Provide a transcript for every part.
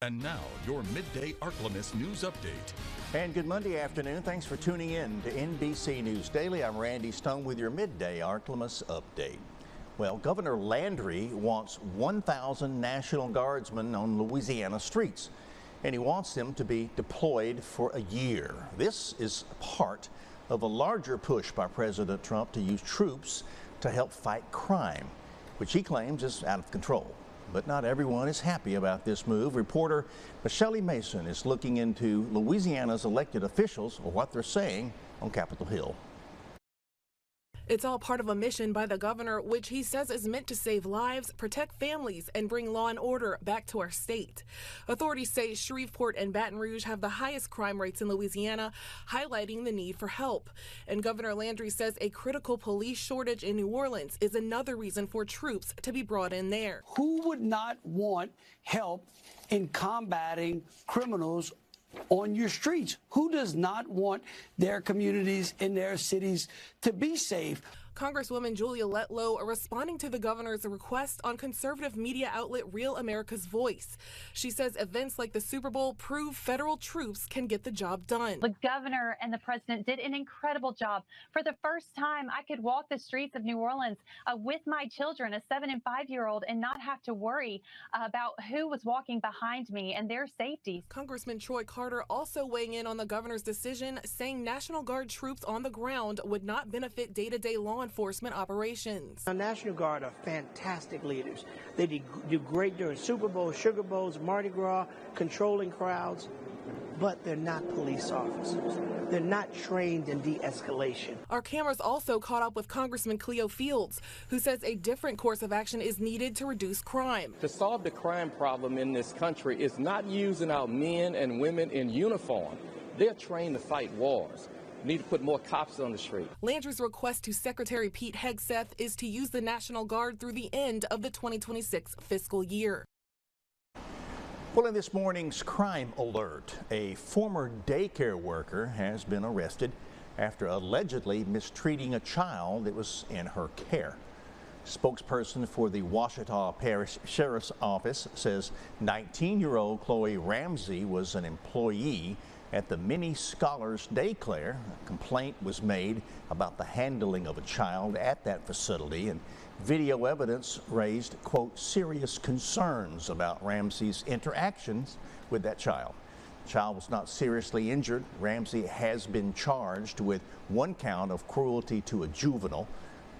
And now, your Midday Ark-La-Miss news update. And good Monday afternoon. Thanks for tuning in to NBC News Daily. I'm Randy Stone with your Midday Ark-La-Miss update. Well, Governor Landry wants 1,000 National Guardsmen on Louisiana streets, and he wants them to be deployed for a year. This is part of a larger push by President Trump to use troops to help fight crime, which he claims is out of control. But not everyone is happy about this move. Reporter Michelle Mason is looking into Louisiana's elected officials or what they're saying on Capitol Hill. It's all part of a mission by the governor, which he says is meant to save lives, protect families, and bring law and order back to our state. Authorities say Shreveport and Baton Rouge have the highest crime rates in Louisiana, highlighting the need for help. And Governor Landry says a critical police shortage in New Orleans is another reason for troops to be brought in there. Who would not want help in combating criminals on your streets? Who does not want their communities in their cities to be safe? Congresswoman Julia Letlow responding to the governor's request on conservative media outlet Real America's Voice. She says events like the Super Bowl prove federal troops can get the job done. The governor and the president did an incredible job. For the first time, I could walk the streets of New Orleans with my children, a 7- and 5-year-old, and not have to worry about who was walking behind me and their safety. Congressman Troy Carter also weighing in on the governor's decision, saying National Guard troops on the ground would not benefit day-to-day law enforcement operations. The National Guard are fantastic leaders. They do great during Super Bowl, Sugar Bowls, Mardi Gras, controlling crowds, but they're not police officers. They're not trained in de-escalation. Our cameras also caught up with Congressman Cleo Fields, who says a different course of action is needed to reduce crime. To solve the crime problem in this country is not using our men and women in uniform. They're trained to fight wars. Need to put more cops on the street. Landry's request to Secretary Pete Hegseth is to use the National Guard through the end of the 2026 fiscal year. Well, in this morning's crime alert, a former daycare worker has been arrested after allegedly mistreating a child that was in her care. Spokesperson for the Ouachita Parish Sheriff's Office says 19-year-old Chloe Ramsey was an employee at the Many Scholars Daycare. A complaint was made about the handling of a child at that facility, and video evidence raised, quote, serious concerns about Ramsey's interactions with that child. The child was not seriously injured. Ramsey has been charged with 1 count of cruelty to a juvenile.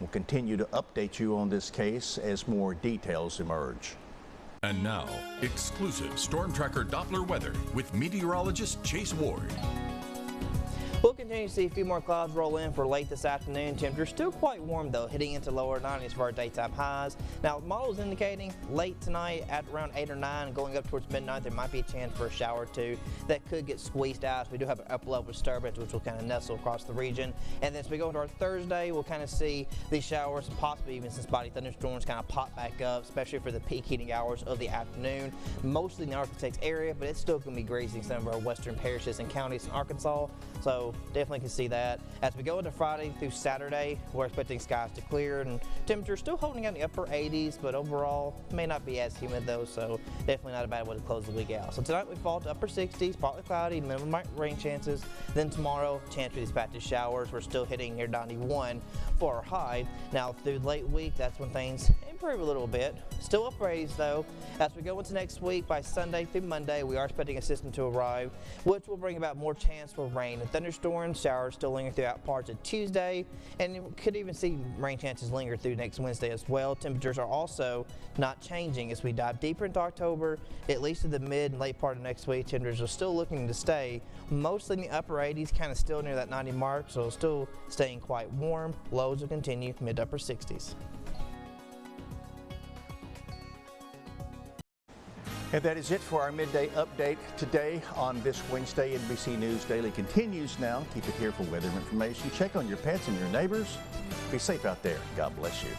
We'll continue to update you on this case as more details emerge. And now, exclusive Storm Tracker Doppler weather with meteorologist Chase Ward. We'll continue to see a few more clouds roll in for late this afternoon. Temperatures still quite warm though, hitting into lower 90s for our daytime highs. Now, models indicating late tonight at around 8 or 9, going up towards midnight, there might be a chance for a shower or two that could get squeezed out. We do have an upper-level disturbance which will kind of nestle across the region. And then as we go into our Thursday, we'll kind of see these showers and possibly even some spotty thunderstorms kind of pop back up, especially for the peak heating hours of the afternoon. Mostly in the Arkansas area, but it's still going to be grazing some of our western parishes and counties in Arkansas. So definitely can see that. As we go into Friday through Saturday, we're expecting skies to clear and temperatures still holding out in the upper 80s, but overall may not be as humid though, so definitely not a bad way to close the week out. So tonight we fall to upper 60s, partly cloudy, minimum rain chances. Then tomorrow, chance for these patchy showers. We're still hitting near 91 for our high. Now through late week, that's when things improve a little bit. Still upper 80s though. As we go into next week, by Sunday through Monday, we are expecting a system to arrive, which will bring about more chance for rain and thunderstorms. Showers still linger throughout parts of Tuesday, and you could even see rain chances linger through next Wednesday as well. Temperatures are also not changing as we dive deeper into October, at least in the mid and late part of next week. Temperatures are still looking to stay mostly in the upper 80s, kind of still near that 90 mark, so still staying quite warm. Lows will continue mid to upper 60s. And that is it for our midday update today on this Wednesday. NBC News Daily continues now. Keep it here for weather information. Check on your pets and your neighbors. Be safe out there. God bless you.